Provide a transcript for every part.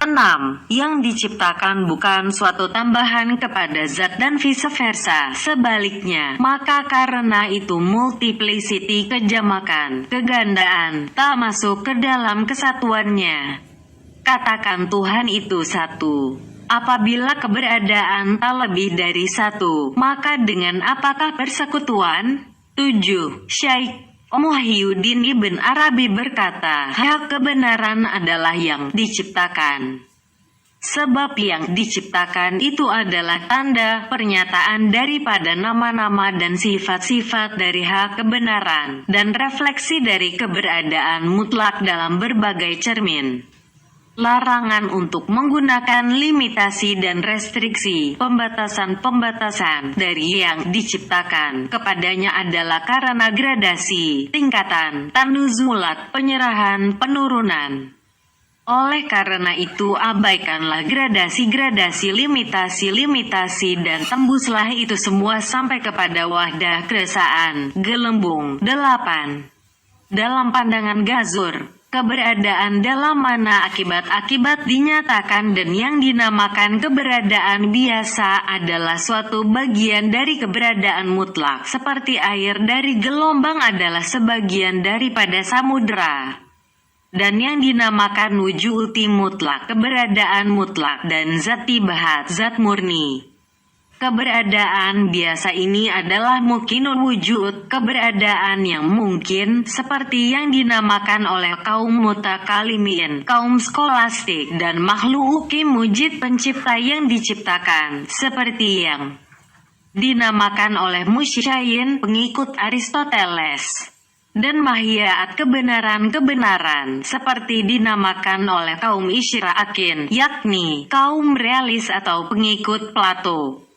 6. Yang diciptakan bukan suatu tambahan kepada zat dan vice versa. Sebaliknya, maka karena itu multiplicity kejamakan, kegandaan, tak masuk ke dalam kesatuannya. Katakan Tuhan itu satu. Apabila keberadaan tak lebih dari satu, maka dengan apakah persekutuan? 7. Syekh Muhyiddin Ibn Arabi berkata, hak kebenaran adalah yang diciptakan. Sebab yang diciptakan itu adalah tanda pernyataan daripada nama-nama dan sifat-sifat dari hak kebenaran, dan refleksi dari keberadaan mutlak dalam berbagai cermin. Larangan untuk menggunakan limitasi dan restriksi, pembatasan-pembatasan dari yang diciptakan kepadanya adalah karena gradasi, tingkatan, tanuzulat, penyerahan, penurunan. Oleh karena itu abaikanlah gradasi-gradasi, limitasi-limitasi dan tembuslah itu semua sampai kepada wahdah keesaan, gelembung. 8. Dalam pandangan Ghazur, keberadaan dalam mana akibat-akibat dinyatakan dan yang dinamakan keberadaan biasa adalah suatu bagian dari keberadaan mutlak, seperti air dari gelombang adalah sebagian daripada samudera. Dan yang dinamakan wujuti mutlak, keberadaan mutlak, dan zati bahat, zat murni. Keberadaan biasa ini adalah mungkinul wujud, keberadaan yang mungkin, seperti yang dinamakan oleh kaum mutakalimin, kaum skolastik, dan makhluki mujid pencipta yang diciptakan, seperti yang dinamakan oleh musyayin, pengikut Aristoteles, dan mahiyat kebenaran-kebenaran, seperti dinamakan oleh kaum isyrakin, yakni kaum realis atau pengikut Plato.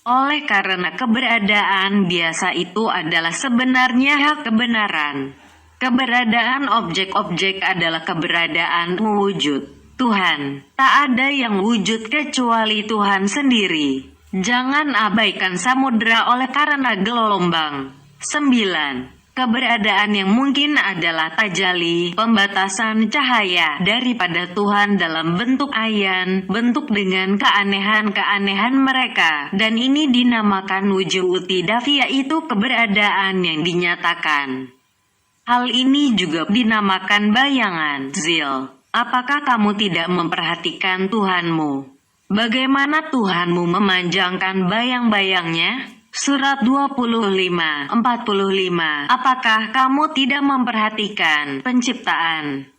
Oleh karena keberadaan biasa itu adalah sebenarnya hak kebenaran. Keberadaan objek-objek adalah keberadaan wujud Tuhan. Tak ada yang wujud kecuali Tuhan sendiri. Jangan abaikan samudera oleh karena gelombang. 9. Keberadaan yang mungkin adalah tajali, pembatasan cahaya daripada Tuhan dalam bentuk ayan, bentuk dengan keanehan-keanehan mereka, dan ini dinamakan wujuti dafi, yaitu keberadaan yang dinyatakan. Hal ini juga dinamakan bayangan, zil. Apakah kamu tidak memperhatikan Tuhanmu? Bagaimana Tuhanmu memanjangkan bayang-bayangnya? Surat 25:45. Apakah kamu tidak memperhatikan penciptaan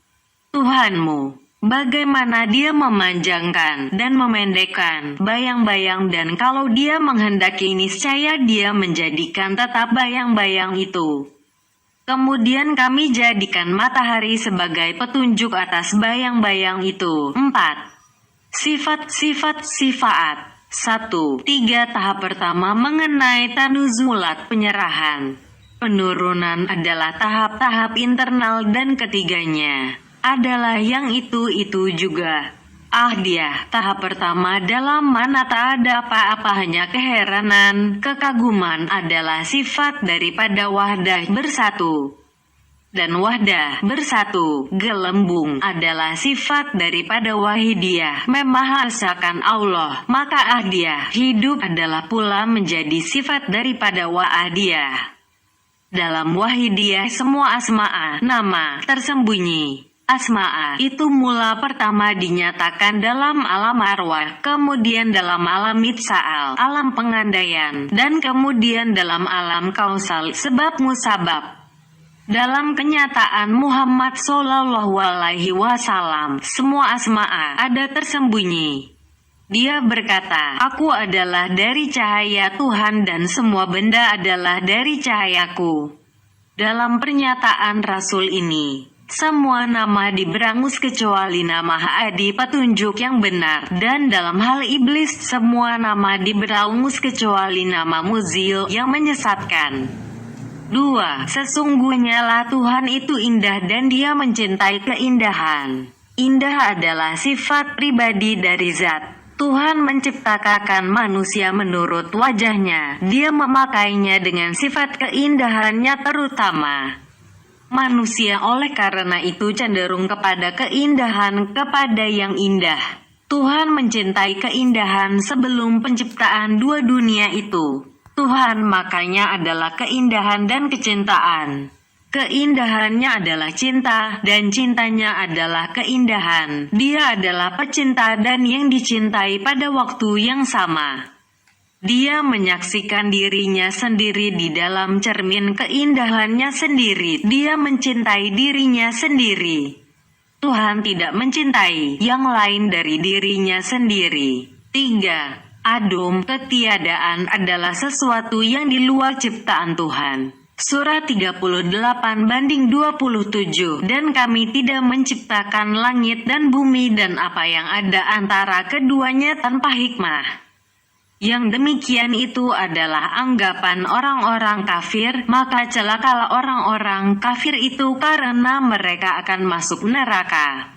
Tuhanmu? Bagaimana Dia memanjangkan dan memendekkan bayang-bayang, dan kalau Dia menghendaki niscaya Dia menjadikan tetap bayang-bayang itu. Kemudian kami jadikan matahari sebagai petunjuk atas bayang-bayang itu. 4. Sifat-sifat sifaat. 1. 3 tahap pertama mengenai tanuzulat, penyerahan. Penurunan adalah tahap-tahap internal, dan ketiganya adalah yang itu juga. Ahdiyah, tahap pertama dalam mana tak ada apa-apa, hanya keheranan, kekaguman adalah sifat daripada wahdah bersatu. Dan wahdah bersatu, gelembung, adalah sifat daripada wahidiyah, memahasakan Allah. Maka ahdiyah, hidup, adalah pula menjadi sifat daripada wahidiyah. Dalam wahidiyah semua asma'a, nama, tersembunyi. Asma'a itu mula pertama dinyatakan dalam alam arwah, kemudian dalam alam mitsa'al, alam pengandaian, dan kemudian dalam alam kausal, sebab musabab. Dalam kenyataan Muhammad Shallallahu Alaihi Wasallam, semua asma'a ada tersembunyi. Dia berkata, aku adalah dari cahaya Tuhan dan semua benda adalah dari cahayaku. Dalam pernyataan Rasul ini, semua nama diberangus kecuali nama Hadi, petunjuk yang benar, dan dalam hal iblis semua nama diberangus kecuali nama Muzil yang menyesatkan. 2. Sesungguhnya lah Tuhan itu indah dan Dia mencintai keindahan. Indah adalah sifat pribadi dari zat. Tuhan menciptakan manusia menurut wajahnya. Dia memakainya dengan sifat keindahannya terutama. Manusia oleh karena itu cenderung kepada keindahan, kepada yang indah. Tuhan mencintai keindahan sebelum penciptaan dua dunia itu. Tuhan makanya adalah keindahan dan kecintaan. Keindahannya adalah cinta, dan cintanya adalah keindahan. Dia adalah pecinta dan yang dicintai pada waktu yang sama. Dia menyaksikan dirinya sendiri di dalam cermin keindahannya sendiri. Dia mencintai dirinya sendiri. Tuhan tidak mencintai yang lain dari dirinya sendiri. 3. Adum, ketiadaan adalah sesuatu yang di luar ciptaan Tuhan. Surah 38:27. Dan kami tidak menciptakan langit dan bumi dan apa yang ada antara keduanya tanpa hikmah. Yang demikian itu adalah anggapan orang-orang kafir, maka celakalah orang-orang kafir itu karena mereka akan masuk neraka.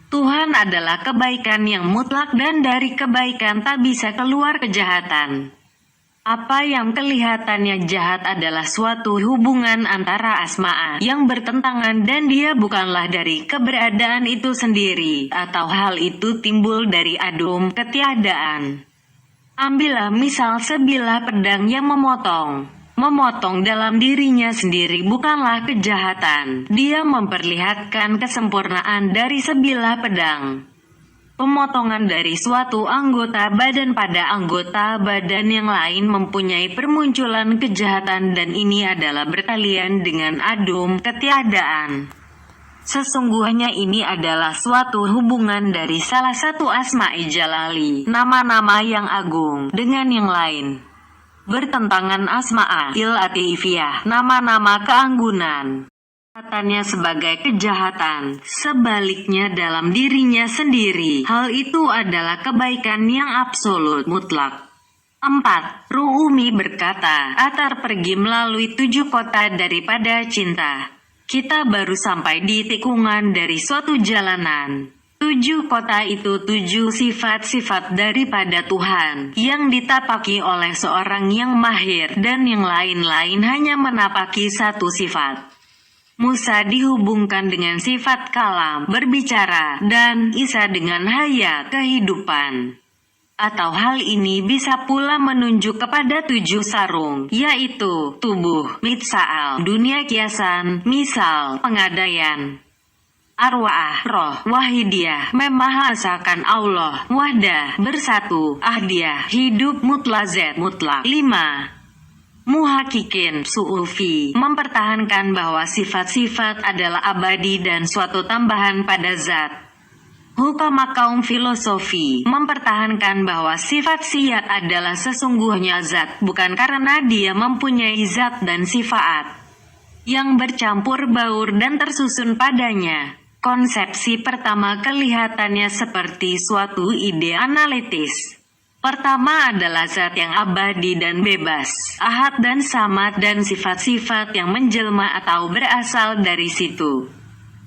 Tuhan adalah kebaikan yang mutlak dan dari kebaikan tak bisa keluar kejahatan. Apa yang kelihatannya jahat adalah suatu hubungan antara asma'a yang bertentangan dan dia bukanlah dari keberadaan itu sendiri, atau hal itu timbul dari adum, ketiadaan. Ambillah misal sebilah pedang yang memotong. Memotong dalam dirinya sendiri bukanlah kejahatan. Dia memperlihatkan kesempurnaan dari sebilah pedang. Pemotongan dari suatu anggota badan pada anggota badan yang lain mempunyai permunculan kejahatan dan ini adalah berkalian dengan adum, ketiadaan. Sesungguhnya ini adalah suatu hubungan dari salah satu asma'i jalali, nama-nama yang agung, dengan yang lain. Bertentangan asma'il atifiyah, nama-nama keanggunan. Katanya sebagai kejahatan, sebaliknya dalam dirinya sendiri, hal itu adalah kebaikan yang absolut mutlak. 4. Ru'umi berkata, Atar pergi melalui 7 kota daripada cinta. Kita baru sampai di tikungan dari suatu jalanan. 7 kota itu 7 sifat-sifat daripada Tuhan yang ditapaki oleh seorang yang mahir dan yang lain-lain hanya menapaki satu sifat. Musa dihubungkan dengan sifat kalam, berbicara, dan Isa dengan hayat, kehidupan. Atau hal ini bisa pula menunjuk kepada 7 sarung, yaitu tubuh, mitsa'al, dunia kiasan, misal, pengadaian, arwah, roh, wahidiyah, memahasakan Allah, wahdah, bersatu, ahdiyah, hidup mutlazat, mutlak. 5. Muhakikin, su'ufi, mempertahankan bahwa sifat-sifat adalah abadi dan suatu tambahan pada zat. Hukama kaum filosofi mempertahankan bahwa sifat siyat adalah sesungguhnya zat, bukan karena dia mempunyai zat dan sifat yang bercampur baur dan tersusun padanya. Konsepsi pertama kelihatannya seperti suatu ide analitis. Pertama adalah zat yang abadi dan bebas, ahad dan samad dan sifat-sifat yang menjelma atau berasal dari situ.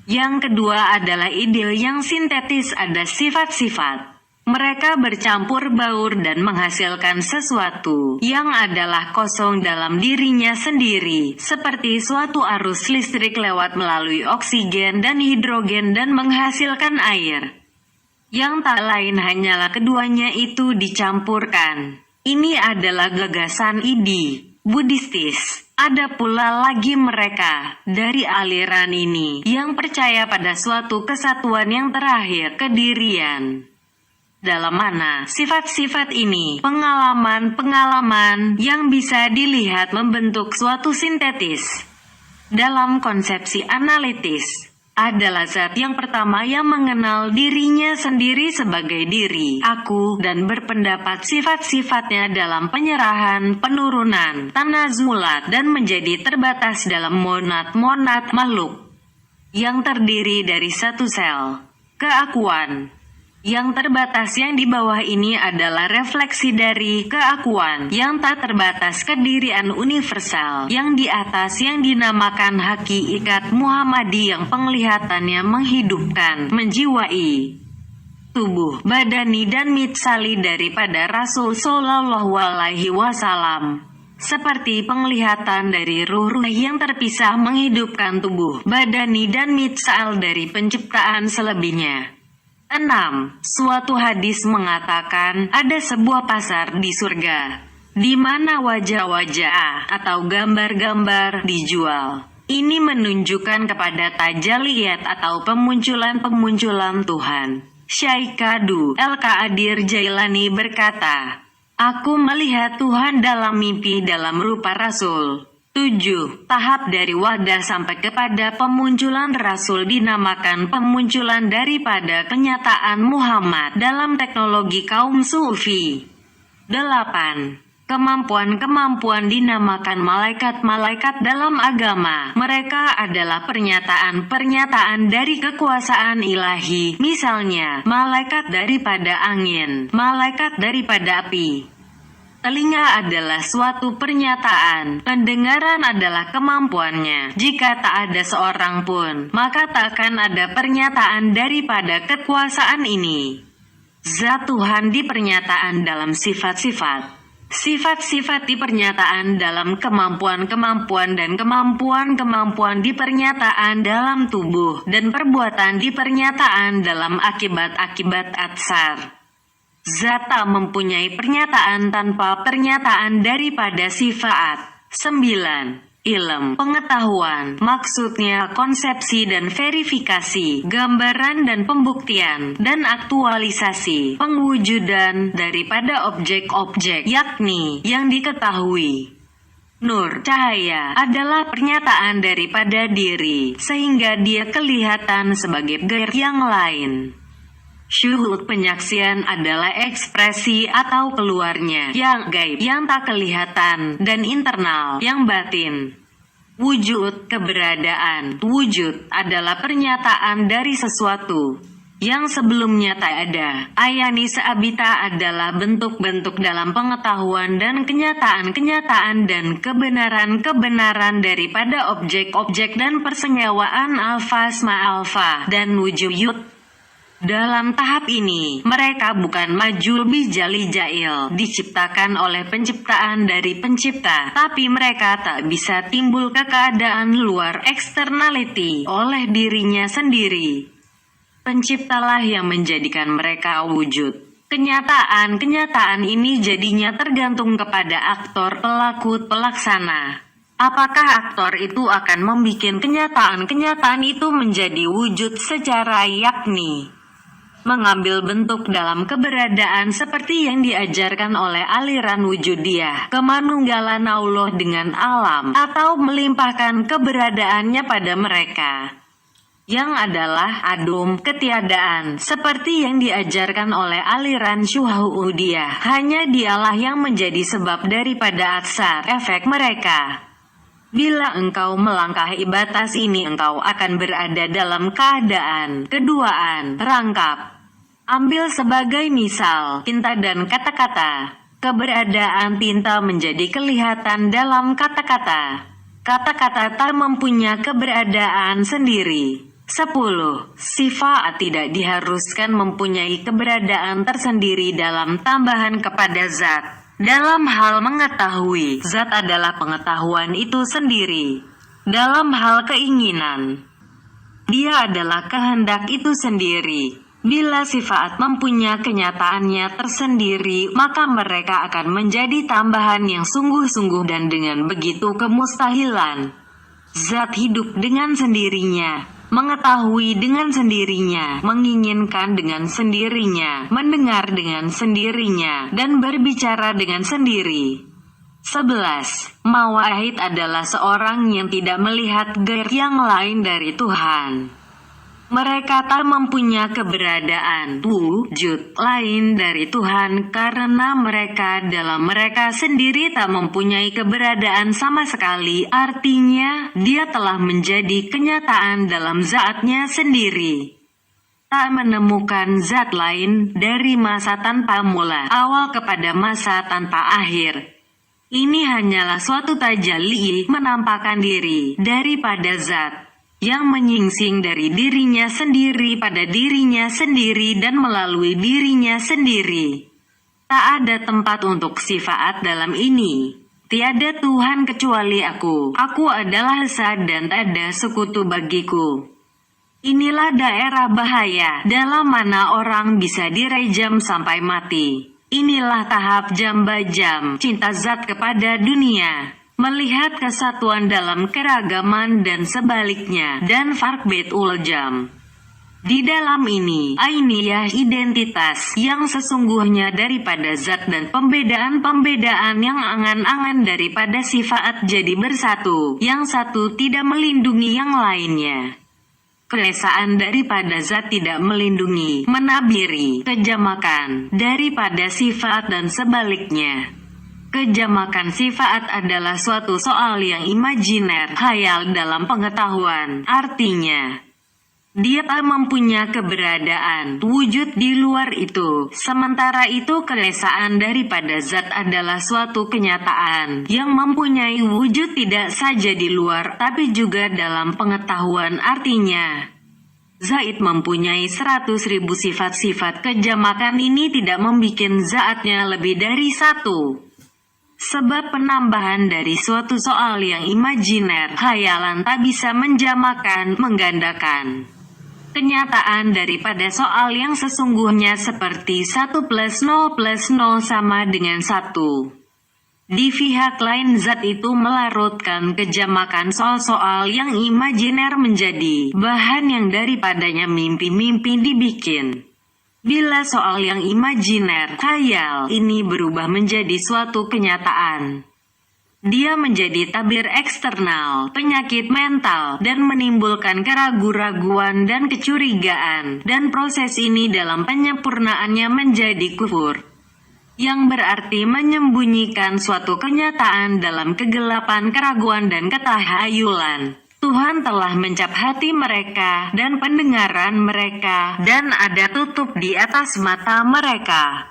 Yang kedua adalah ide yang sintetis, ada sifat-sifat. Mereka bercampur baur dan menghasilkan sesuatu yang adalah kosong dalam dirinya sendiri, seperti suatu arus listrik lewat melalui oksigen dan hidrogen dan menghasilkan air. Yang tak lain hanyalah keduanya itu dicampurkan. Ini adalah gagasan ide Buddhistis. Ada pula lagi mereka dari aliran ini yang percaya pada suatu kesatuan yang terakhir, kedirian. Dalam mana sifat-sifat ini, pengalaman-pengalaman yang bisa dilihat membentuk suatu sintetis. Dalam konsepsi analitis, adalah zat yang pertama yang mengenal dirinya sendiri sebagai diri, aku, dan berpendapat sifat-sifatnya dalam penyerahan, penurunan, tanazulat, dan menjadi terbatas dalam monad-monad makhluk yang terdiri dari satu sel. Keakuan yang terbatas yang di bawah ini adalah refleksi dari keakuan yang tak terbatas, kedirian universal yang di atas yang dinamakan hakikat Muhammadi yang penglihatannya menghidupkan, menjiwai tubuh, badani dan mitsali daripada Rasul Shallallahu Alaihi Wasallam. seperti penglihatan dari ruh-ruh yang terpisah menghidupkan tubuh, badani dan mitsal dari penciptaan selebihnya. 6. Suatu hadis mengatakan ada sebuah pasar di surga, di mana wajah-wajah atau gambar-gambar dijual. Ini menunjukkan kepada tajalliyat atau pemunculan-pemunculan Tuhan. Syekh Qadhu Al-Qadir Jailani berkata, "Aku melihat Tuhan dalam mimpi dalam rupa Rasul." 7. Tahap dari wadah sampai kepada pemunculan Rasul dinamakan pemunculan daripada kenyataan Muhammad dalam teknologi kaum Sufi. 8. Kemampuan-kemampuan dinamakan malaikat-malaikat dalam agama. Mereka adalah pernyataan-pernyataan dari kekuasaan ilahi, misalnya, malaikat daripada angin, malaikat daripada api. Telinga adalah suatu pernyataan, pendengaran adalah kemampuannya. Jika tak ada seorang pun, maka tak akan ada pernyataan daripada kekuasaan ini. Zat Tuhan di pernyataan dalam sifat-sifat. Sifat-sifat di pernyataan dalam kemampuan-kemampuan dan kemampuan-kemampuan di pernyataan dalam tubuh dan perbuatan di pernyataan dalam akibat-akibat atsar. Zat tak mempunyai pernyataan tanpa pernyataan daripada sifat. 9. Ilm, pengetahuan, maksudnya konsepsi dan verifikasi, gambaran dan pembuktian, dan aktualisasi, pengwujudan daripada objek-objek, yakni yang diketahui. Nur, cahaya, adalah pernyataan daripada diri, sehingga dia kelihatan sebagai gair yang lain. Syuhud, penyaksian, adalah ekspresi atau keluarnya yang gaib, yang tak kelihatan, dan internal, yang batin. Wujud, keberadaan. Wujud adalah pernyataan dari sesuatu yang sebelumnya tak ada. Ayani seabita adalah bentuk-bentuk dalam pengetahuan dan kenyataan-kenyataan dan kebenaran-kebenaran daripada objek-objek dan persenyawaan alfas ma'alfa dan wujud. Dalam tahap ini, mereka bukan majul bijali jail, diciptakan oleh penciptaan dari pencipta, tapi mereka tak bisa timbul ke keadaan luar externality oleh dirinya sendiri. Penciptalah yang menjadikan mereka wujud. Kenyataan-kenyataan ini jadinya tergantung kepada aktor, pelaku, pelaksana. Apakah aktor itu akan membuat kenyataan-kenyataan itu menjadi wujud secara yakni mengambil bentuk dalam keberadaan seperti yang diajarkan oleh aliran wujudiyah, kemanunggalan Allah dengan alam, atau melimpahkan keberadaannya pada mereka, yang adalah adum, ketiadaan, seperti yang diajarkan oleh aliran syuhudiyah. Hanya dialah yang menjadi sebab daripada atsar, efek mereka. Bila engkau melangkahi batas ini, engkau akan berada dalam keadaan keduaan, rangkap. Ambil sebagai misal, tinta dan kata-kata. Keberadaan tinta menjadi kelihatan dalam kata-kata. Kata-kata tak mempunyai keberadaan sendiri. 10. Sifat tidak diharuskan mempunyai keberadaan tersendiri dalam tambahan kepada zat. Dalam hal mengetahui, zat adalah pengetahuan itu sendiri. Dalam hal keinginan, dia adalah kehendak itu sendiri. Bila sifat mempunyai kenyataannya tersendiri, maka mereka akan menjadi tambahan yang sungguh-sungguh dan dengan begitu kemustahilan. Zat hidup dengan sendirinya, mengetahui dengan sendirinya, menginginkan dengan sendirinya, mendengar dengan sendirinya, dan berbicara dengan sendiri. 11. Mawahid adalah seorang yang tidak melihat gair yang lain dari Tuhan. Mereka tak mempunyai keberadaan wujud lain dari Tuhan karena mereka dalam mereka sendiri tak mempunyai keberadaan sama sekali. Artinya, dia telah menjadi kenyataan dalam zatnya sendiri. Tak menemukan zat lain dari masa tanpa mula, awal kepada masa tanpa akhir. Ini hanyalah suatu tajalli, menampakkan diri daripada zat yang menyingsing dari dirinya sendiri pada dirinya sendiri dan melalui dirinya sendiri. Tak ada tempat untuk sifat dalam ini. Tiada Tuhan kecuali aku. Aku adalah esa dan tak ada sekutu bagiku. Inilah daerah bahaya, dalam mana orang bisa direjam sampai mati. Inilah tahap jam-jam cinta zat kepada dunia. Melihat kesatuan dalam keragaman dan sebaliknya, dan farbet uljam. Di dalam ini, ainiyah identitas yang sesungguhnya daripada zat dan pembedaan-pembedaan yang angan-angan daripada sifat jadi bersatu, yang satu tidak melindungi yang lainnya. Kelesaan daripada zat tidak melindungi, menabiri, kejamakan daripada sifat dan sebaliknya. Kejamakan sifat adalah suatu soal yang imajiner, khayal dalam pengetahuan, artinya dia tak mempunyai keberadaan, wujud di luar itu. Sementara itu kelesaan daripada zat adalah suatu kenyataan, yang mempunyai wujud tidak saja di luar, tapi juga dalam pengetahuan artinya. Zat mempunyai 100.000 sifat-sifat kejamakan ini tidak membuat zatnya lebih dari satu. Sebab penambahan dari suatu soal yang imajiner, khayalan tak bisa menjamakan, menggandakan kenyataan daripada soal yang sesungguhnya seperti 1 + 0 + 0 sama dengan 1. Di pihak lain zat itu melarutkan kejamakan soal-soal yang imajiner menjadi bahan yang daripadanya mimpi-mimpi dibikin. Bila soal yang imajiner, khayal, ini berubah menjadi suatu kenyataan, dia menjadi tabir eksternal, penyakit mental, dan menimbulkan keraguan-raguan dan kecurigaan, dan proses ini dalam penyempurnaannya menjadi kufur, yang berarti menyembunyikan suatu kenyataan dalam kegelapan keraguan dan ketahayulan. Tuhan telah mencap hati mereka dan pendengaran mereka, dan ada tutup di atas mata mereka,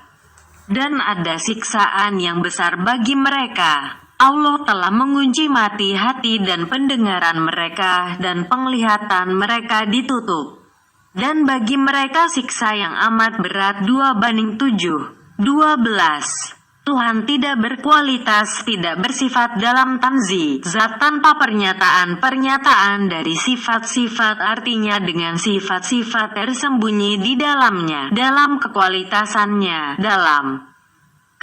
dan ada siksaan yang besar bagi mereka. Allah telah mengunci mati hati dan pendengaran mereka, dan penglihatan mereka ditutup. Dan bagi mereka siksa yang amat berat 2:7. 12. Tuhan tidak berkualitas, tidak bersifat dalam tanzi, zat tanpa pernyataan dari sifat-sifat, artinya dengan sifat-sifat tersembunyi di dalamnya, dalam kekualitasannya, dalam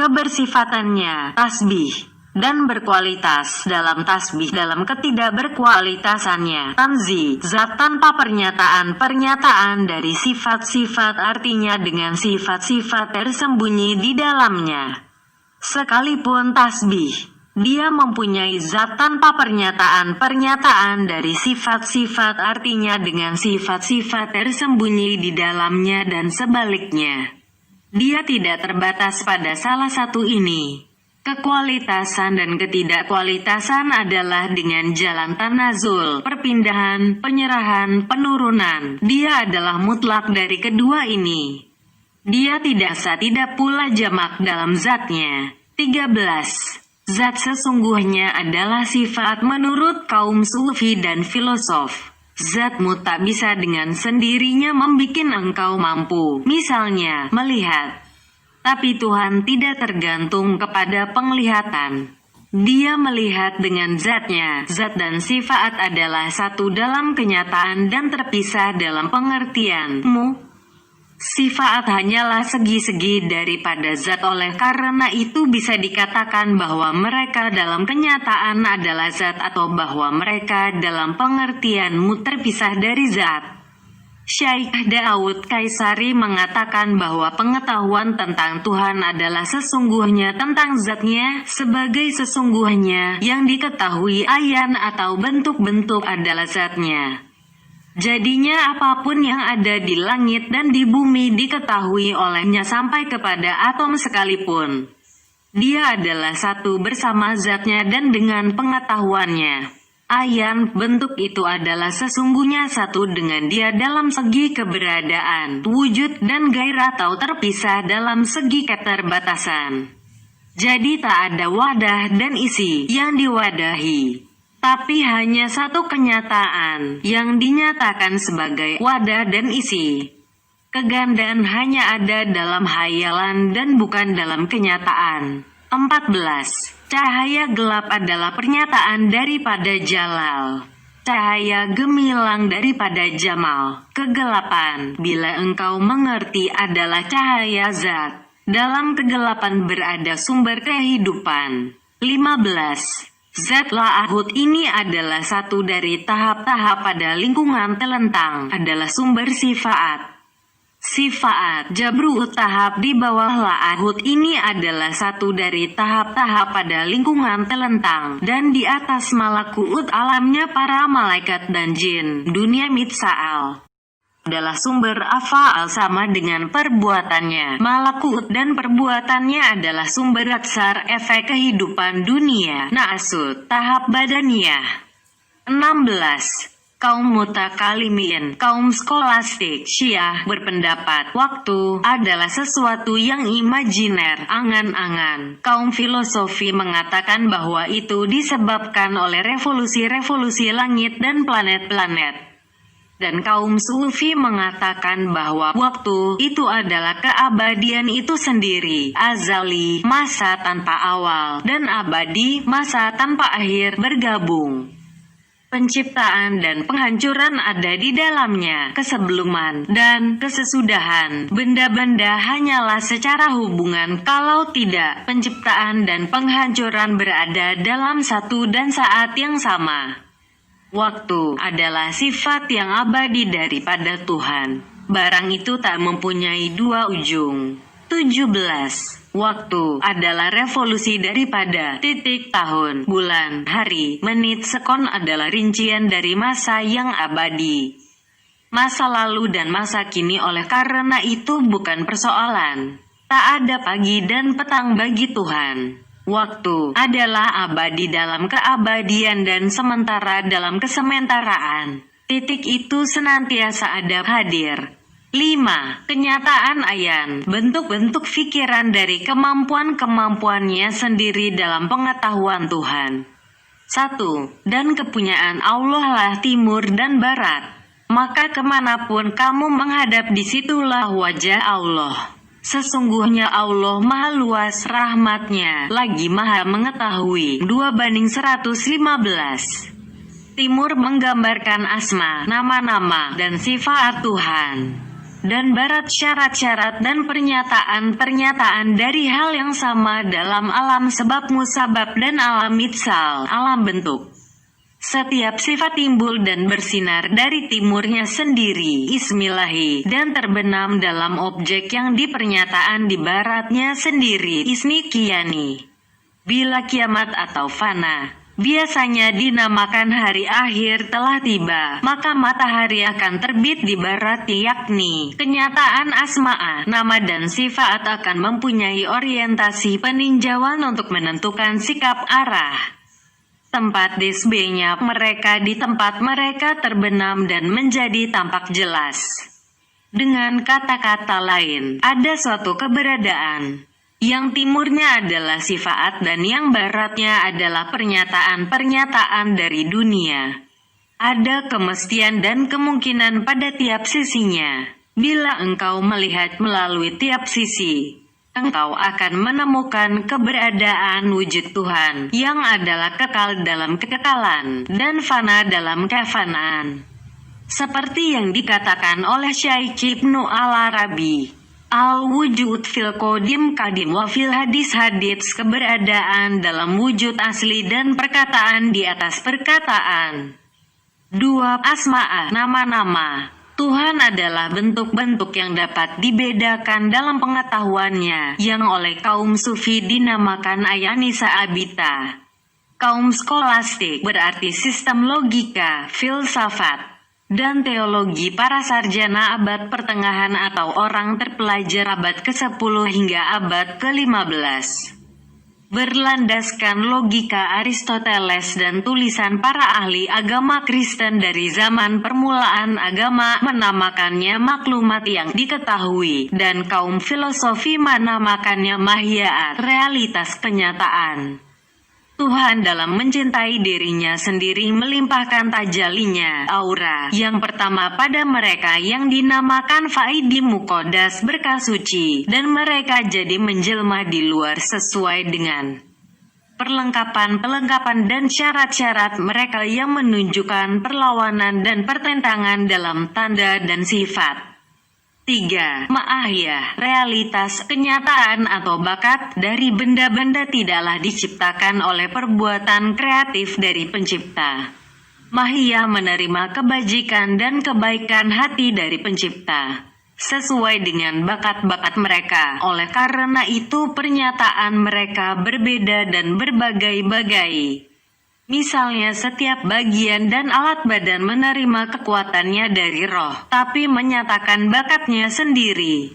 kebersifatannya, tasbih, dan berkualitas dalam tasbih, dalam ketidakberkualitasannya, tanzi, zat tanpa pernyataan dari sifat-sifat, artinya dengan sifat-sifat tersembunyi di dalamnya. Sekalipun tasbih, dia mempunyai zat tanpa pernyataan dari sifat-sifat, artinya dengan sifat-sifat tersembunyi di dalamnya dan sebaliknya. Dia tidak terbatas pada salah satu ini. Kekualitasan dan ketidakkualitasan adalah dengan jalan tanazul, perpindahan, penyerahan, penurunan. Dia adalah mutlak dari kedua ini. Dia tidak pula jamak dalam zatnya. 13. Zat sesungguhnya adalah sifat menurut kaum sufi dan filosof. Zatmu tak bisa dengan sendirinya membikin engkau mampu, misalnya, melihat. Tapi Tuhan tidak tergantung kepada penglihatan. Dia melihat dengan zatnya. Zat dan sifat adalah satu dalam kenyataan dan terpisah dalam pengertianmu. Sifat hanyalah segi-segi daripada zat, oleh karena itu bisa dikatakan bahwa mereka dalam kenyataan adalah zat, atau bahwa mereka dalam pengertianmu terpisah dari zat. Syekh Daud Kaisari mengatakan bahwa pengetahuan tentang Tuhan adalah sesungguhnya tentang zatnya, sebagai sesungguhnya yang diketahui ayan atau bentuk-bentuk adalah zatnya. Jadinya apapun yang ada di langit dan di bumi diketahui olehnya sampai kepada atom sekalipun. Dia adalah satu bersama zatnya dan dengan pengetahuannya. Ayan, bentuk itu adalah sesungguhnya satu dengan dia dalam segi keberadaan, wujud dan gairah, atau terpisah dalam segi keterbatasan. Jadi tak ada wadah dan isi yang diwadahi, tapi hanya satu kenyataan yang dinyatakan sebagai wadah dan isi. Kegandaan hanya ada dalam hayalan dan bukan dalam kenyataan. 14. Cahaya gelap adalah pernyataan daripada Jalal. Cahaya gemilang daripada Jamal. Kegelapan, bila engkau mengerti, adalah cahaya zat. Dalam kegelapan berada sumber kehidupan. 15. Zat La'ahud ini adalah satu dari tahap-tahap pada lingkungan telentang, adalah sumber sifat. Sifat Jabrut tahap di bawah La'ahud ini adalah satu dari tahap-tahap pada lingkungan telentang, dan di atas malakut alamnya para malaikat dan jin. Dunia Mitsa'al adalah sumber afa'al sama dengan perbuatannya. Malakut dan perbuatannya adalah sumber aksar efek kehidupan dunia. Na'asut tahap badaniyah. 16. Kaum mutakalimin, kaum skolastik Syiah berpendapat waktu adalah sesuatu yang imajiner, angan-angan. Kaum filosofi mengatakan bahwa itu disebabkan oleh revolusi-revolusi langit dan planet-planet. Dan kaum sufi mengatakan bahwa waktu itu adalah keabadian itu sendiri, azali, masa tanpa awal, dan abadi, masa tanpa akhir bergabung. Penciptaan dan penghancuran ada di dalamnya, kesebelum dan kesesudahan. Benda-benda hanyalah secara hubungan, kalau tidak, penciptaan dan penghancuran berada dalam satu dan saat yang sama. Waktu adalah sifat yang abadi daripada Tuhan. Barang itu tak mempunyai dua ujung. 17. Waktu adalah revolusi daripada titik, tahun, bulan, hari, menit, sekon adalah rincian dari masa yang abadi. Masa lalu dan masa kini, oleh karena itu bukan persoalan. Tak ada pagi dan petang bagi Tuhan. Waktu adalah abadi dalam keabadian dan sementara dalam kesementaraan. Titik itu senantiasa ada, hadir. 5. Kenyataan ayan, bentuk-bentuk pikiran dari kemampuan-kemampuannya sendiri dalam pengetahuan Tuhan. 1. Dan kepunyaan Allah lah timur dan barat. Maka kemanapun kamu menghadap, disitulah wajah Allah. Sesungguhnya Allah maha luas rahmatnya, lagi maha mengetahui. 2:115. Timur menggambarkan asma, nama-nama, dan sifat Tuhan. Dan barat syarat-syarat dan pernyataan-pernyataan dari hal yang sama dalam alam sebab musabab dan alam mitsal, alam bentuk. Setiap sifat timbul dan bersinar dari timurnya sendiri, ismillahi, dan terbenam dalam objek yang dipernyataan di baratnya sendiri, ismi kiyani. Bila kiamat atau fana biasanya dinamakan hari akhir telah tiba, maka matahari akan terbit di barat, yakni kenyataan asma'a, nama dan sifat akan mempunyai orientasi peninjauan untuk menentukan sikap arah. Tempat disbenya mereka di tempat mereka terbenam dan menjadi tampak jelas. Dengan kata-kata lain, ada suatu keberadaan. Yang timurnya adalah sifat dan yang baratnya adalah pernyataan-pernyataan dari dunia. Ada kemestian dan kemungkinan pada tiap sisinya. Bila engkau melihat melalui tiap sisi, engkau akan menemukan keberadaan wujud Tuhan yang adalah kekal dalam kekekalan dan fana dalam kefanaan. Seperti yang dikatakan oleh Syekh Ibnu Al-Arabi, al-wujud fil qadim kadim wa fil hadis keberadaan dalam wujud asli dan perkataan di atas perkataan. 2. Asma'a, nama-nama. Tuhan adalah bentuk-bentuk yang dapat dibedakan dalam pengetahuannya, yang oleh kaum sufi dinamakan ayanisa abita. Kaum skolastik berarti sistem logika, filsafat, dan teologi para sarjana abad pertengahan atau orang terpelajar abad ke-10 hingga abad ke-15. Berlandaskan logika Aristoteles dan tulisan para ahli agama Kristen dari zaman permulaan agama menamakannya maklumat yang diketahui, dan kaum filosofi menamakannya mahiyat, realitas kenyataan. Tuhan dalam mencintai dirinya sendiri melimpahkan tajalinya, aura, yang pertama pada mereka yang dinamakan faidi muqaddas, berkah suci, dan mereka jadi menjelma di luar sesuai dengan perlengkapan-perlengkapan dan syarat-syarat mereka yang menunjukkan perlawanan dan pertentangan dalam tanda dan sifat. 3. Ma'ahya, realitas, kenyataan atau bakat dari benda-benda tidaklah diciptakan oleh perbuatan kreatif dari pencipta. Mahiyah menerima kebajikan dan kebaikan hati dari pencipta sesuai dengan bakat-bakat mereka. Oleh karena itu pernyataan mereka berbeda dan berbagai-bagai. Misalnya setiap bagian dan alat badan menerima kekuatannya dari roh, tapi menyatakan bakatnya sendiri.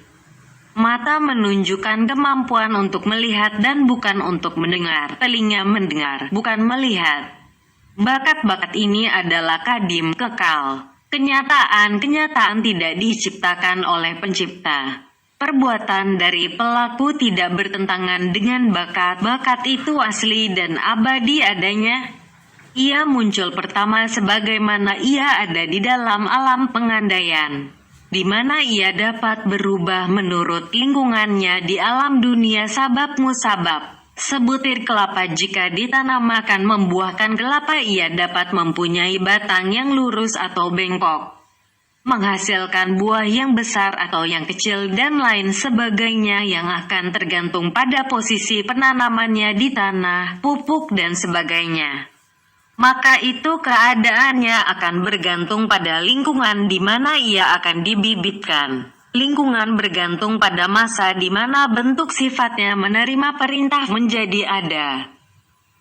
Mata menunjukkan kemampuan untuk melihat dan bukan untuk mendengar. Telinga mendengar, bukan melihat. Bakat-bakat ini adalah kadim, kekal. Kenyataan tidak diciptakan oleh pencipta. Perbuatan dari pelaku tidak bertentangan dengan bakat. Bakat itu asli dan abadi adanya. Ia muncul pertama sebagaimana ia ada di dalam alam pengandaian, di mana ia dapat berubah menurut lingkungannya di alam dunia sabab musabab. Sebutir kelapa jika ditanam akan membuahkan kelapa. Ia dapat mempunyai batang yang lurus atau bengkok, menghasilkan buah yang besar atau yang kecil dan lain sebagainya yang akan tergantung pada posisi penanamannya di tanah, pupuk dan sebagainya. Maka itu keadaannya akan bergantung pada lingkungan di mana ia akan dibibitkan. Lingkungan bergantung pada masa di mana bentuk sifatnya menerima perintah menjadi ada.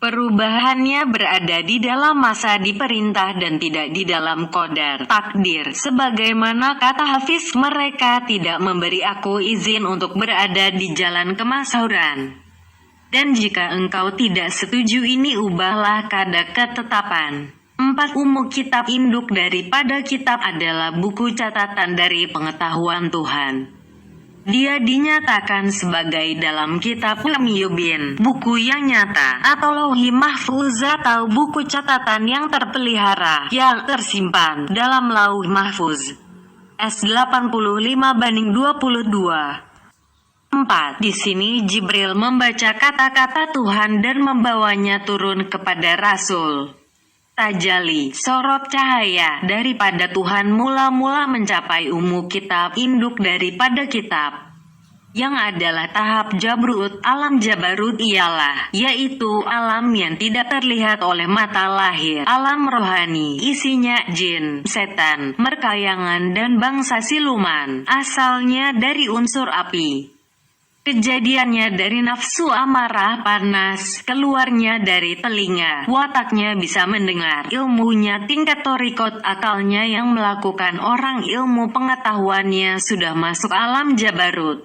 Perubahannya berada di dalam masa diperintah dan tidak di dalam qadar, takdir. Sebagaimana kata Hafiz, mereka tidak memberi aku izin untuk berada di jalan kemasyhuran. Dan jika engkau tidak setuju ini, ubahlah kada ketetapan. 4. Kitab induk daripada kitab adalah buku catatan dari pengetahuan Tuhan. Dia dinyatakan sebagai dalam kitab Lamyubin, buku yang nyata, atau Lauhi Mahfuz atau buku catatan yang terpelihara, yang tersimpan dalam Lauh Mahfuz. S85/22. 4. Di sini Jibril membaca kata-kata Tuhan dan membawanya turun kepada Rasul. Tajali, sorot cahaya daripada Tuhan mula-mula mencapai kitab induk daripada kitab, yang adalah tahap Jabrut. Alam Jabarut ialah, yaitu alam yang tidak terlihat oleh mata lahir, alam rohani, isinya jin, setan, merkayangan dan bangsa siluman, asalnya dari unsur api. Kejadiannya dari nafsu amarah panas, keluarnya dari telinga, wataknya bisa mendengar, ilmunya tingkat torikot, akalnya yang melakukan orang ilmu pengetahuannya sudah masuk alam Jabarut.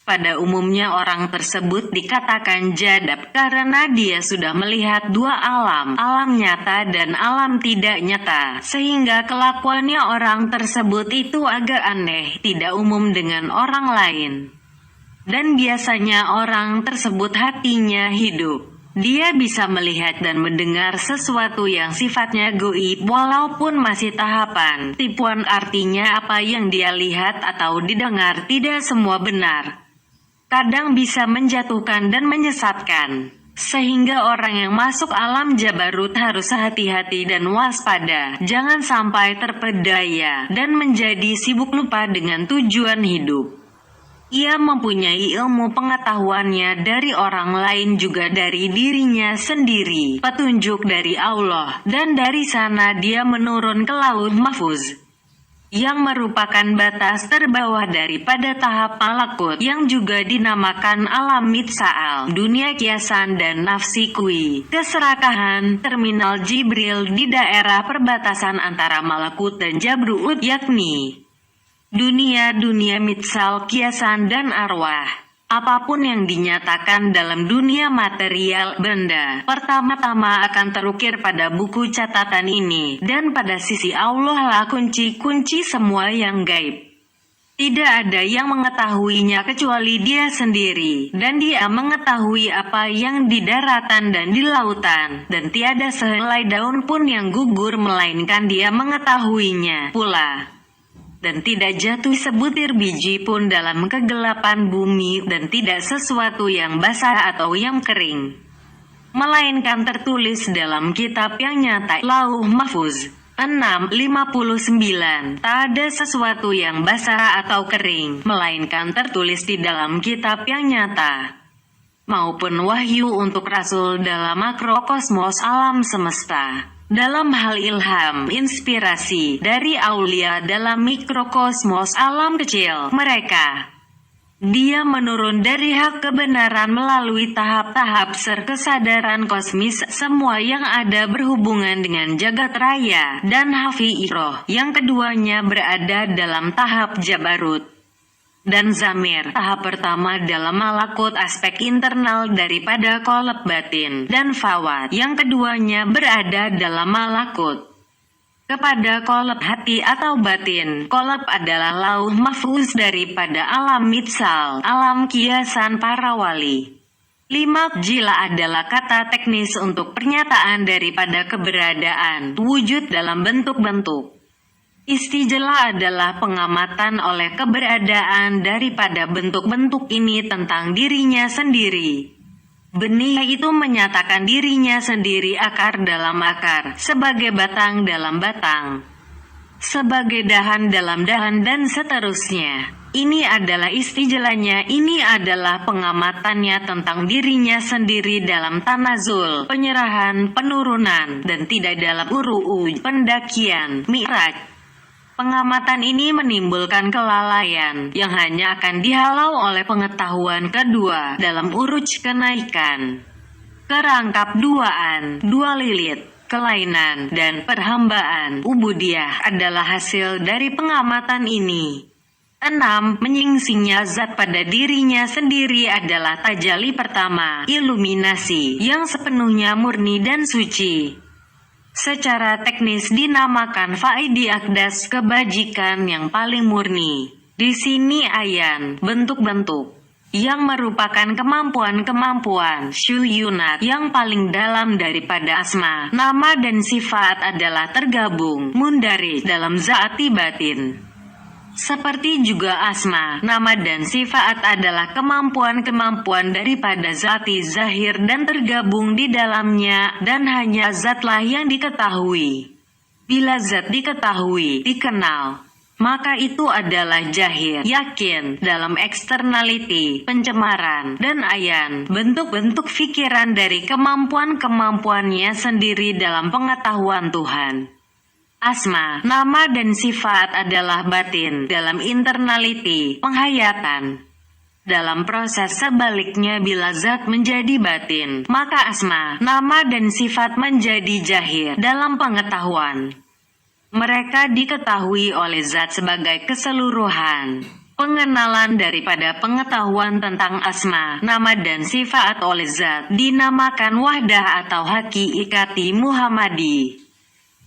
Pada umumnya orang tersebut dikatakan jadab karena dia sudah melihat dua alam, alam nyata dan alam tidak nyata, sehingga kelakuannya orang tersebut itu agak aneh, tidak umum dengan orang lain. Dan biasanya orang tersebut hatinya hidup. Dia bisa melihat dan mendengar sesuatu yang sifatnya goib walaupun masih tahapan tipuan. Artinya apa yang dia lihat atau didengar tidak semua benar. Kadang bisa menjatuhkan dan menyesatkan. Sehingga orang yang masuk alam Jabarut harus hati-hati dan waspada. Jangan sampai terpedaya dan menjadi sibuk lupa dengan tujuan hidup. Ia mempunyai ilmu pengetahuannya dari orang lain juga dari dirinya sendiri, petunjuk dari Allah, dan dari sana dia menurun ke Lauh Mahfuz, yang merupakan batas terbawah daripada tahap malakut, yang juga dinamakan alam mitsa'al, dunia kiasan dan nafsi kui, keserakahan, terminal Jibril di daerah perbatasan antara malakut dan Jabrut, yakni dunia mitsal, kiasan dan arwah. Apapun yang dinyatakan dalam dunia material benda, pertama-tama akan terukir pada buku catatan ini, dan pada sisi Allah lah kunci-kunci semua yang gaib. Tidak ada yang mengetahuinya kecuali dia sendiri, dan dia mengetahui apa yang di daratan dan di lautan, dan tiada sehelai daun pun yang gugur melainkan dia mengetahuinya pula. Dan tidak jatuh sebutir biji pun dalam kegelapan bumi, dan tidak sesuatu yang basah atau yang kering. melainkan tertulis dalam kitab yang nyata Lauh Mahfuz. 6:59. Tak ada sesuatu yang basah atau kering, melainkan tertulis di dalam kitab yang nyata maupun wahyu untuk rasul dalam makrokosmos alam semesta. Dalam hal ilham, inspirasi dari aulia dalam mikrokosmos alam kecil mereka, dia menurun dari hak kebenaran melalui tahap-tahap kesadaran kosmis semua yang ada berhubungan dengan jagat raya dan hafi'iroh, yang keduanya berada dalam tahap jabarut dan zamir. Tahap pertama dalam malakut aspek internal daripada kolab batin dan fawat, yang keduanya berada dalam malakut kepada kolab hati atau batin. Kolab adalah lauh mahfuz daripada alam mitsal, alam kiasan para wali. 5. Jila adalah kata teknis untuk pernyataan daripada keberadaan wujud dalam bentuk-bentuk. Istijla adalah pengamatan oleh keberadaan daripada bentuk-bentuk ini tentang dirinya sendiri. Benih itu menyatakan dirinya sendiri, akar dalam akar, sebagai batang dalam batang, sebagai dahan dalam dahan, dan seterusnya. Ini adalah istijlanya, ini adalah pengamatannya tentang dirinya sendiri dalam tanazul, penyerahan, penurunan, dan tidak dalam uru'uj, pendakian, mi'raj. Pengamatan ini menimbulkan kelalaian yang hanya akan dihalau oleh pengetahuan kedua dalam uruj kenaikan. Kerangkap duaan, dua lilit, kelainan, dan perhambaan, ubudiyah adalah hasil dari pengamatan ini. 6. Menyingsingnya zat pada dirinya sendiri adalah tajali pertama, iluminasi, yang sepenuhnya murni dan suci. Secara teknis dinamakan faidi akdas, kebajikan yang paling murni. Di sini ayan, bentuk-bentuk, yang merupakan kemampuan-kemampuan syuyunat yang paling dalam daripada asma, nama dan sifat adalah tergabung, mundarik dalam zati batin. Seperti juga asma, nama dan sifat adalah kemampuan-kemampuan daripada zati zahir dan tergabung di dalamnya, dan hanya zatlah yang diketahui. Bila zat diketahui, dikenal, maka itu adalah jahir, yakin, dalam externality, pencemaran, dan ayan, bentuk-bentuk fikiran dari kemampuan-kemampuannya sendiri dalam pengetahuan Tuhan. Asma, nama dan sifat adalah batin dalam internality, penghayatan. Dalam proses sebaliknya, bila zat menjadi batin, maka asma, nama dan sifat menjadi jahir dalam pengetahuan. Mereka diketahui oleh zat sebagai keseluruhan. Pengenalan daripada pengetahuan tentang asma, nama dan sifat oleh zat dinamakan wahdah atau hakikati Muhammadi,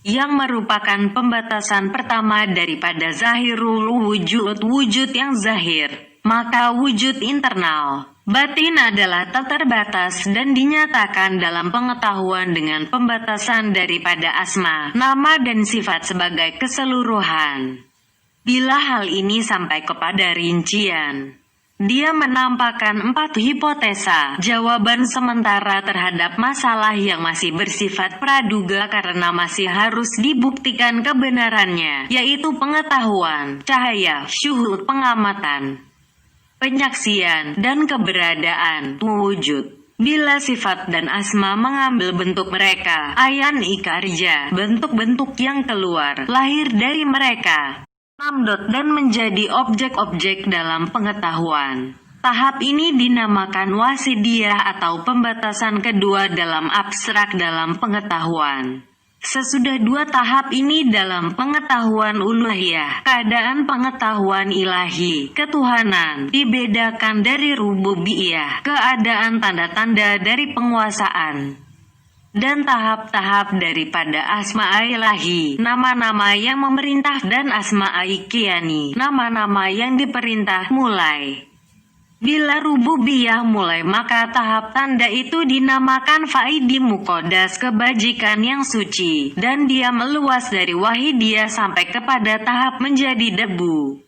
yang merupakan pembatasan pertama daripada zahirul wujud, wujud yang zahir. Maka wujud internal, batin adalah tak terbatas dan dinyatakan dalam pengetahuan dengan pembatasan daripada asma, nama dan sifat sebagai keseluruhan. Bila hal ini sampai kepada rincian, dia menampakkan 4 hipotesa, jawaban sementara terhadap masalah yang masih bersifat praduga karena masih harus dibuktikan kebenarannya, yaitu pengetahuan, cahaya, syuhud, pengamatan, penyaksian, dan keberadaan, wujud. Bila sifat dan asma mengambil bentuk mereka, ayan ikarja, bentuk-bentuk yang keluar, lahir dari mereka, dan menjadi objek-objek dalam pengetahuan. Tahap ini dinamakan wasidiyah atau pembatasan kedua dalam abstrak dalam pengetahuan. Sesudah 2 tahap ini dalam pengetahuan uluhiyah, keadaan pengetahuan ilahi, ketuhanan, dibedakan dari rububiyah, keadaan tanda-tanda dari penguasaan, dan tahap-tahap daripada asma ilahi, nama-nama yang memerintah, dan asma ikiani, nama-nama yang diperintah. Mulai bila rububiyah mulai, maka tahap tanda itu dinamakan faidi muqaddas, kebajikan yang suci, dan dia meluas dari wahidiyah sampai kepada tahap menjadi debu.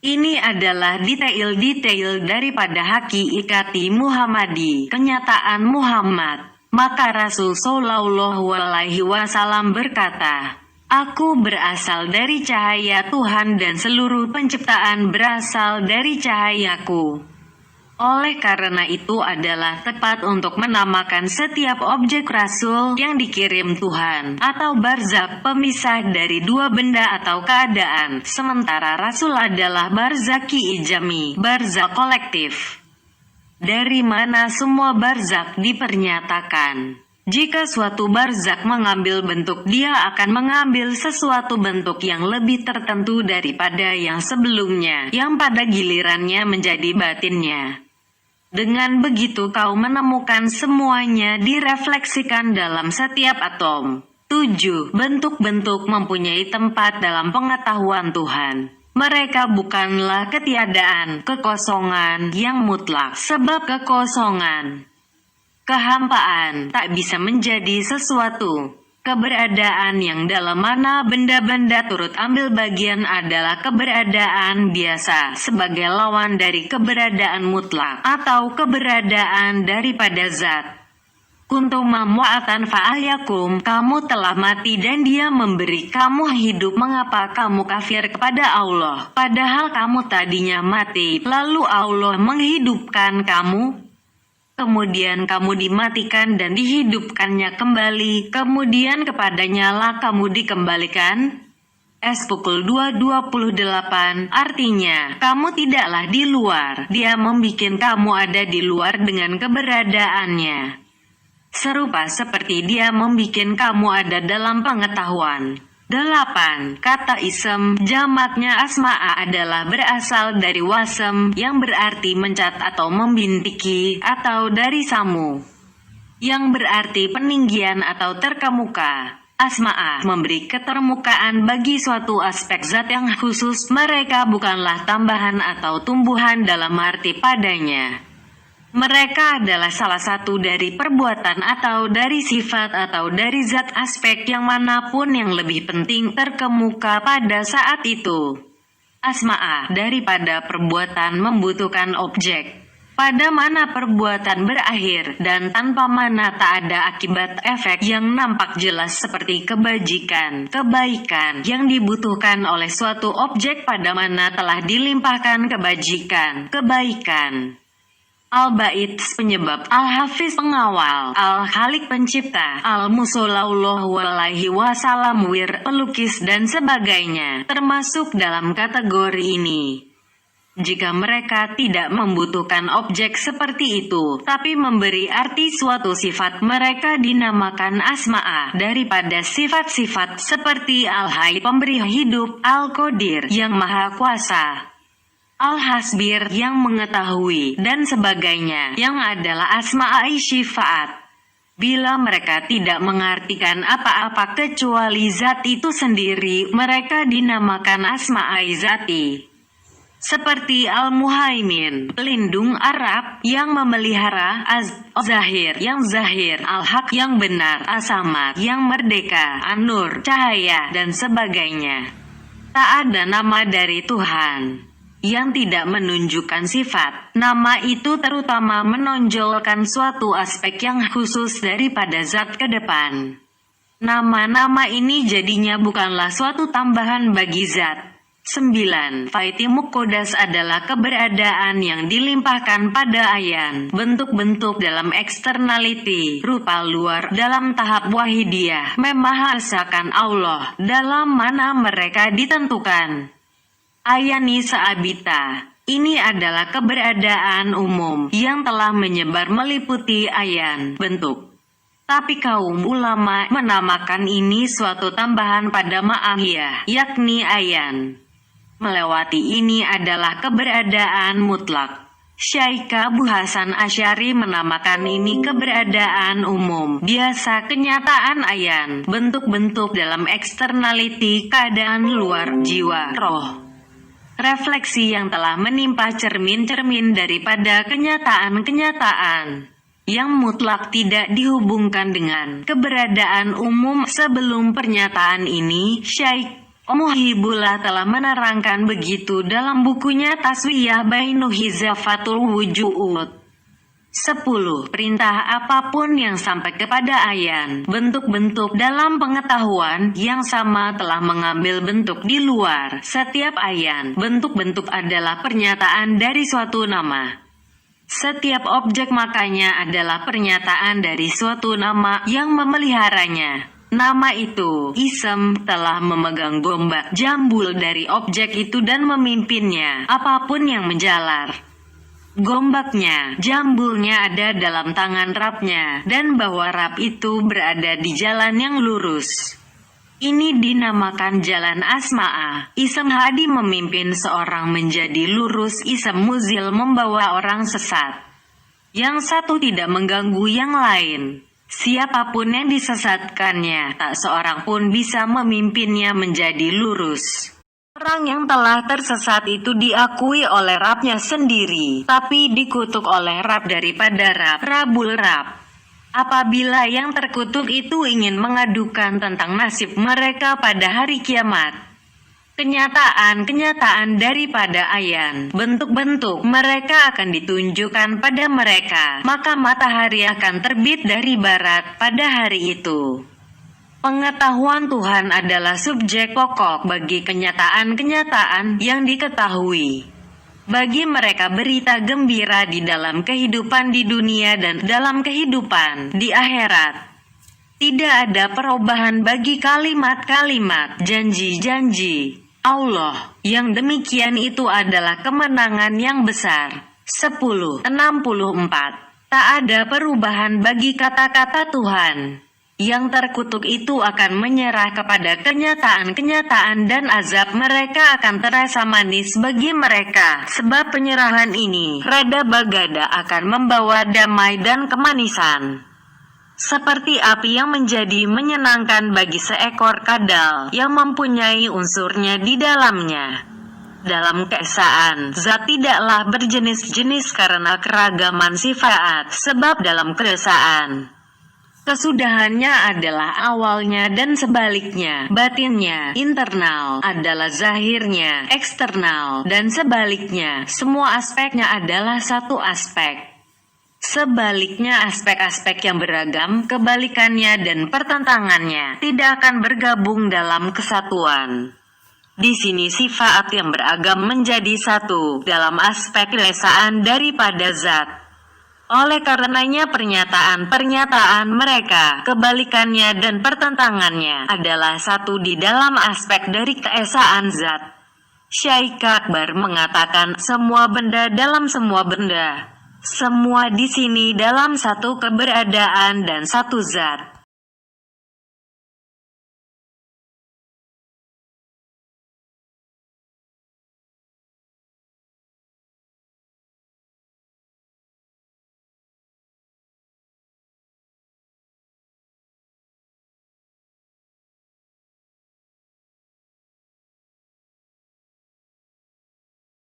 Ini adalah detail-detail daripada hakikati Muhammadi, kenyataan Muhammad. Maka Rasul Shallallahu Alaihi Wasallam berkata, "Aku berasal dari cahaya Tuhan dan seluruh penciptaan berasal dari cahayaku." Oleh karena itu adalah tepat untuk menamakan setiap objek Rasul yang dikirim Tuhan atau barzak, pemisah dari dua benda atau keadaan, sementara Rasul adalah barzaki ijami, barzak kolektif, dari mana semua barzak dipernyatakan. Jika suatu barzak mengambil bentuk, dia akan mengambil sesuatu bentuk yang lebih tertentu daripada yang sebelumnya, yang pada gilirannya menjadi batinnya. Dengan begitu kau menemukan semuanya direfleksikan dalam setiap atom. 7. Bentuk-bentuk mempunyai tempat dalam pengetahuan Tuhan. Mereka bukanlah ketiadaan, kekosongan yang mutlak, sebab kekosongan, kehampaan, tak bisa menjadi sesuatu. Keberadaan yang dalam mana benda-benda turut ambil bagian adalah keberadaan biasa sebagai lawan dari keberadaan mutlak atau keberadaan daripada zat. Kuntum amwaatan fa'ahyakum, kamu telah mati dan dia memberi kamu hidup. Mengapa kamu kafir kepada Allah, padahal kamu tadinya mati, lalu Allah menghidupkan kamu? Kemudian kamu dimatikan dan dihidupkannya kembali, kemudian kepadanya lah kamu dikembalikan. Pukul 2:28, artinya, kamu tidaklah di luar, dia membikin kamu ada di luar dengan keberadaannya. Serupa seperti dia membikin kamu ada dalam pengetahuan. 8. Kata isem, jamaknya asma'a adalah berasal dari wasem, yang berarti mencat atau membintiki, atau dari samu, yang berarti peninggian atau terkemuka. Asma'a memberi ketermukaan bagi suatu aspek zat yang khusus. Mereka bukanlah tambahan atau tumbuhan dalam arti padanya. Mereka adalah salah satu dari perbuatan atau dari sifat atau dari zat aspek yang manapun yang lebih penting terkemuka pada saat itu. Asma'a daripada perbuatan membutuhkan objek, pada mana perbuatan berakhir dan tanpa mana tak ada akibat efek yang nampak jelas seperti kebajikan, kebaikan yang dibutuhkan oleh suatu objek pada mana telah dilimpahkan kebajikan, kebaikan. Al-Bait penyebab, Al-Hafiz pengawal, Al-Khaliq pencipta, Al-Musallallahu alaihi wasallam pelukis dan sebagainya, termasuk dalam kategori ini. Jika mereka tidak membutuhkan objek seperti itu, tapi memberi arti suatu sifat, mereka dinamakan asma'a daripada sifat-sifat seperti Al-Hayy pemberi hidup, Al-Qadir yang maha kuasa, Al-Hasbir yang mengetahui, dan sebagainya, yang adalah asma'i syifaat. Bila mereka tidak mengartikan apa-apa kecuali zat itu sendiri, mereka dinamakan asma'i zati. Seperti Al-Muhaimin, pelindung Arab, yang memelihara, Az-Zahir yang zahir, Al-Haq yang benar, As-Samad yang merdeka, An-Nur cahaya, dan sebagainya. Tak ada nama dari Tuhan yang tidak menunjukkan sifat. Nama itu terutama menonjolkan suatu aspek yang khusus daripada zat ke depan. Nama-nama ini jadinya bukanlah suatu tambahan bagi zat. 9. Faiti Muqaddas adalah keberadaan yang dilimpahkan pada ayan, bentuk-bentuk dalam eksternality, rupa luar, dalam tahap wahidiyah, memahasakan Allah, dalam mana mereka ditentukan. Ayani Sa'abita. Ini adalah keberadaan umum yang telah menyebar meliputi ayan, bentuk. Tapi kaum ulama menamakan ini suatu tambahan pada ma'ahiyah, yakni ayan. Melewati ini adalah keberadaan mutlak. Syekh Abu Hasan Asy'ari menamakan ini keberadaan umum, biasa kenyataan ayan, bentuk-bentuk dalam eksternality, keadaan luar, jiwa, roh. Refleksi yang telah menimpa cermin-cermin daripada kenyataan-kenyataan yang mutlak tidak dihubungkan dengan keberadaan umum. Sebelum pernyataan ini, Syekh Muhibullah telah menerangkan begitu dalam bukunya Taswiyah Bainu Hizafatul Wujud. 10. Perintah apapun yang sampai kepada ayan, bentuk-bentuk dalam pengetahuan yang sama telah mengambil bentuk di luar setiap ayan. Bentuk-bentuk adalah pernyataan dari suatu nama. Setiap objek makanya adalah pernyataan dari suatu nama yang memeliharanya. Nama itu, isem, telah memegang gombak jambul dari objek itu dan memimpinnya, apapun yang menjalar. Gombaknya, jambulnya ada dalam tangan rapnya, dan bahwa rap itu berada di jalan yang lurus. Ini dinamakan jalan asma'a. Isem hadi memimpin seorang menjadi lurus, isem muzil membawa orang sesat. Yang satu tidak mengganggu yang lain. Siapapun yang disesatkannya, tak seorang pun bisa memimpinnya menjadi lurus. Orang yang telah tersesat itu diakui oleh rapnya sendiri, tapi dikutuk oleh rap daripada rap, rabul rap. Apabila yang terkutuk itu ingin mengadukan tentang nasib mereka pada hari kiamat, kenyataan daripada ayan, bentuk-bentuk mereka akan ditunjukkan pada mereka, maka matahari akan terbit dari barat pada hari itu. Pengetahuan Tuhan adalah subjek pokok bagi kenyataan-kenyataan yang diketahui. Bagi mereka berita gembira di dalam kehidupan di dunia dan dalam kehidupan di akhirat. Tidak ada perubahan bagi kalimat-kalimat, janji-janji Allah. Yang demikian itu adalah kemenangan yang besar. 10:64. Tak ada perubahan bagi kata-kata Tuhan. Yang terkutuk itu akan menyerah kepada kenyataan-kenyataan dan azab mereka akan terasa manis bagi mereka. Sebab penyerahan ini, rada bagada akan membawa damai dan kemanisan. Seperti api yang menjadi menyenangkan bagi seekor kadal yang mempunyai unsurnya di dalamnya. Dalam keesaan, zat tidaklah berjenis-jenis karena keragaman sifat, sebab dalam keesaan kesudahannya adalah awalnya dan sebaliknya, batinnya, internal, adalah zahirnya, eksternal, dan sebaliknya, semua aspeknya adalah satu aspek. Sebaliknya aspek-aspek yang beragam, kebalikannya dan pertentangannya, tidak akan bergabung dalam kesatuan. Di sini sifat yang beragam menjadi satu, dalam aspek keesaan daripada zat. Oleh karenanya pernyataan-pernyataan mereka, kebalikannya dan pertentangannya adalah satu di dalam aspek dari keesaan zat. Syekh Akbar mengatakan semua benda dalam semua benda. Semua di sini dalam satu keberadaan dan satu zat.